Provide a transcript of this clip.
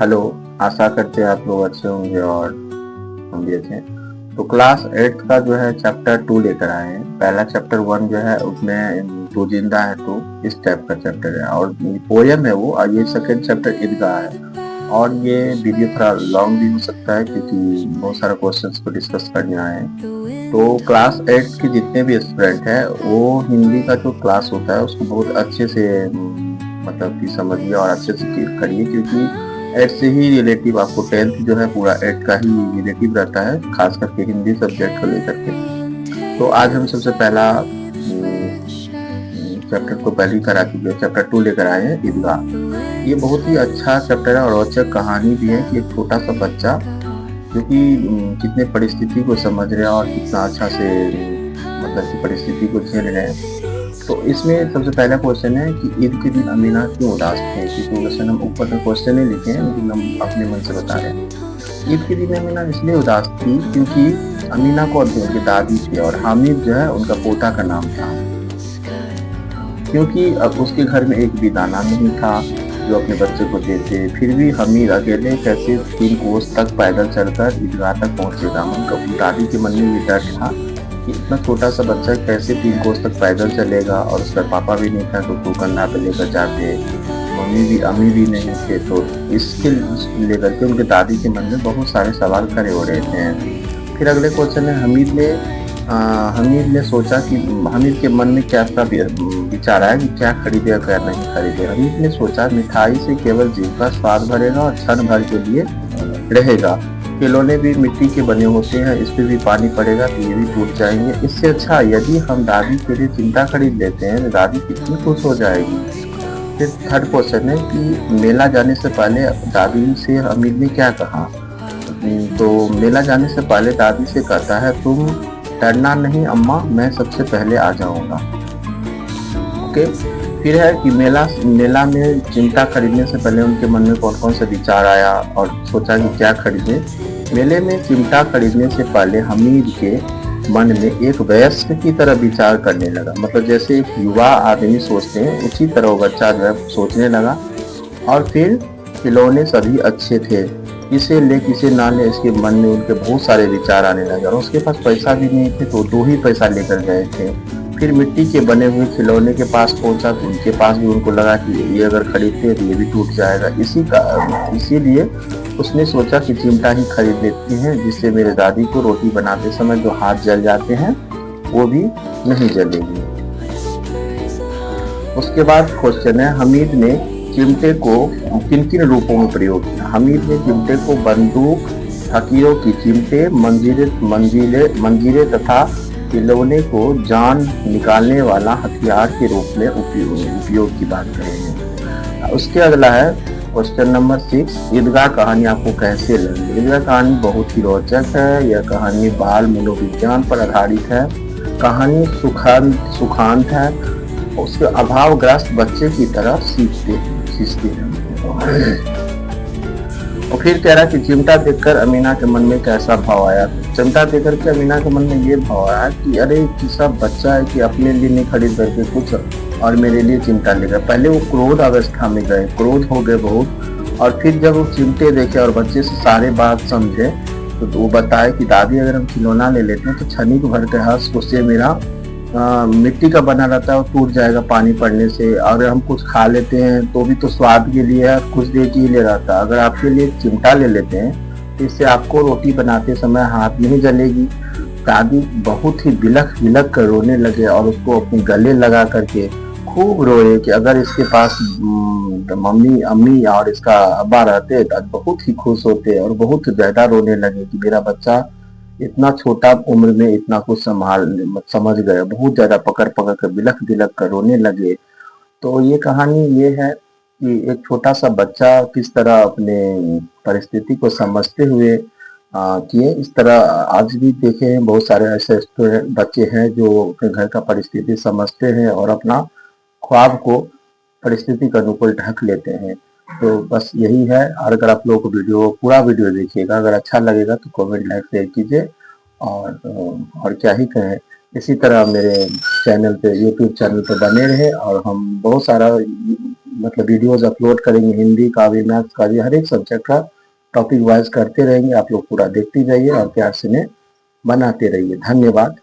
Hello. आशा करते हैं आप लोग अच्छे होंगे और हम भी अच्छे हैं। तो क्लास 8 का जो है चैप्टर 2 लेकर आए हैं। पहला चैप्टर 1 जो है उसमें तू जिंदा है तो इस टाइप का चैप्टर है और पोयम है वो, और ये सेकंड चैप्टर ईदगाह है। और ये वीडियो थोड़ा लॉन्ग भी हो सकता है क्योंकि बहुत सारे क्वेश्चंस को डिस्कस करने आए हैं। तो क्लास 8 के जितने भी स्टूडेंट हैं वो हिंदी का जो क्लास होता है उसको बहुत अच्छे से मतलब कि समझिए और अच्छे से क्लियर करिए, क्योंकि 8 से ही रिलेटिव आपको 10th जो है पूरा 8 का ही रिलेटिव रहता है, खास करके हिंदी सब्जेक्ट को लेकर के। तो आज हम सबसे पहला चैप्टर को पहले ही करा चुके हैं, चैप्टर 2 लेकर आए हैं ईदगाह। ये बहुत ही अच्छा चैप्टर है और रोचक कहानी भी है कि एक छोटा सा बच्चा जो कि कितने परिस्थिति को समझ रहे हैं और कितना अच्छा से मतलब कि परिस्थिति को झेल रहे हैं। तो इसमें सबसे पहला क्वेश्चन है कि ईद के दिन अमीना क्यों उदास थे। क्योंकि क्वेश्चन हम ऊपर में क्वेश्चन नहीं लिखे हैं लेकिन हम अपने मन से बता रहे हैं। ईद के दिन अमीना इसलिए उदास थी क्योंकि अमीना को उनकी दादी थी और हामिद जो है उनका पोता का नाम था। क्योंकि अब उसके घर में एक भी दाना नहीं था जो अपने बच्चे को देते, फिर भी हमीद अकेले कैसे 3 कोस तक पैदल चलकर ईदगाह तक पहुंचेगा। उनका दादी के मन में ये डर था कि इतना छोटा सा बच्चा कैसे 3 कोस तक पैदल चलेगा, और उसका पापा भी नहीं था तो उसको कंधा पे लेकर जाते, अम्मी भी नहीं थे। तो इसके लेकर के उनके दादी के मन में बहुत सारे सवाल खड़े हो रहे थे। फिर अगले क्वेश्चन है हमीद ने सोचा कि हमीद के मन में क्या था विचार आया कि क्या खरीदे और क्या नहीं खरीदे। हमीद ने सोचा मिठाई से केवल जीभ का स्वाद भरेगा और क्षण भर के लिए रहेगा। खिलौने भी मिट्टी के बने होते हैं, इस पे भी पानी पड़ेगा तो ये भी टूट जाएंगे। इससे अच्छा यदि हम दादी के लिए चिमटा खरीद लेते हैं तो दादी कितनी खुश हो जाएगी। फिर थर्ड क्वेश्चन है कि मेला जाने से पहले दादी से हमीद ने क्या कहा। तो मेला जाने से पहले दादी से कहता है तुम डरना नहीं अम्मा, मैं सबसे पहले आ जाऊंगा। ओके। फिर है कि मेला में चिमटा खरीदने से पहले उनके मन में कौन कौन सा विचार आया और सोचा कि क्या खरीदे। मेले में चिमटा खरीदने से पहले हमीद के मन में एक वयस्क की तरह विचार करने लगा। मतलब जैसे एक युवा आदमी सोचते हैं उसी तरह वो बच्चा जो है सोचने लगा। और फिर खिलौने सभी अच्छे थे, इसे ले किसे ना ले इसके मन में उनके बहुत सारे विचार आने लगे। और उसके पास पैसा भी नहीं थे तो 2 ही पैसा लेकर गए थे। फिर मिट्टी के बने हुए खिलौने के पास पहुंचा तो उनके पास भी उनको लगा कि ये अगर खरीदते तो ये भी टूट जाएगा। इसीलिए उसने सोचा कि चिमटा ही खरीद लेते हैं जिससे मेरे दादी को रोटी बनाते समय जो हाथ जल जाते हैं वो भी नहीं जलेगी। उसके बाद क्वेश्चन है हमीद ने चिमटे को किन किन रूपों में प्रयोग किया। हमीद ने चिमटे को बंदूक, हकीरों की चिमटे, मंजीरे तथा खिलौने को जान निकालने वाला हथियार के रूप में उपयोग की बात करेंगे। उसके अगला है क्वेश्चन नंबर 6, ईदगाह कहानी आपको कैसे लगी। ईदगाह कहानी बहुत ही रोचक है। यह कहानी बाल मनोविज्ञान पर आधारित है। कहानी सुखांत है। उसके अभावग्रस्त बच्चे की तरह सीखते हैं। और फिर कह रहा कि चिमटा देखकर अमीना के मन में कैसा भाव आया। चिमटा देखकर के अमीना के मन में ये भाव आया कि अरे किसा बच्चा है कि अपने लिए नहीं खरीद करके कुछ और मेरे लिए चिमटा लेगा। पहले वो क्रोध अवस्था में गए, क्रोध हो गए बहुत। और फिर जब वो चिमटे देखे और बच्चे से सारे बात समझे तो वो बताए कि दादी अगर हम खिलौना ले लेते हैं तो क्षणिक भर के हंस उससे मेरा मिट्टी का बना रहता है और टूट जाएगा पानी पड़ने से। अगर हम कुछ खा लेते हैं तो भी तो स्वाद के लिए कुछ देर के लिए रहता है। अगर आपके लिए चिमटा ले लेते हैं तो इससे आपको रोटी बनाते समय हाथ नहीं जलेगी। दादी बहुत ही बिलख कर रोने लगे और उसको अपने गले लगा करके खूब रोए कि अगर इसके पास मम्मी अम्मी और इसका अब्बा रहते तो बहुत ही खुश होते और बहुत ज्यादा रोने लगे कि मेरा बच्चा इतना छोटा उम्र में इतना कुछ समझ गया। बहुत ज्यादा पकड़ कर बिलख कर रोने लगे। तो ये कहानी ये है कि एक छोटा सा बच्चा किस तरह अपने परिस्थिति को समझते हुए किए। इस तरह आज भी देखे हैं बहुत सारे ऐसे बच्चे हैं जो अपने घर का परिस्थिति समझते हैं और अपना ख्वाब को परिस्थिति के अनुकूल ढक लेते हैं। तो बस यही है। और अगर आप लोगों को पूरा वीडियो देखिएगा, अगर अच्छा लगेगा तो कमेंट लाइक शेयर कीजिए। और क्या ही कहें, इसी तरह मेरे चैनल पे यूट्यूब चैनल पे बने रहे और हम बहुत सारा मतलब वीडियोज अपलोड करेंगे, हिंदी का भी, मैथ्स का भी, हर एक सब्जेक्ट का टॉपिक वाइज करते रहेंगे। आप लोग पूरा देखते जाइए और प्यार से इन्हें बनाते रहिए। धन्यवाद।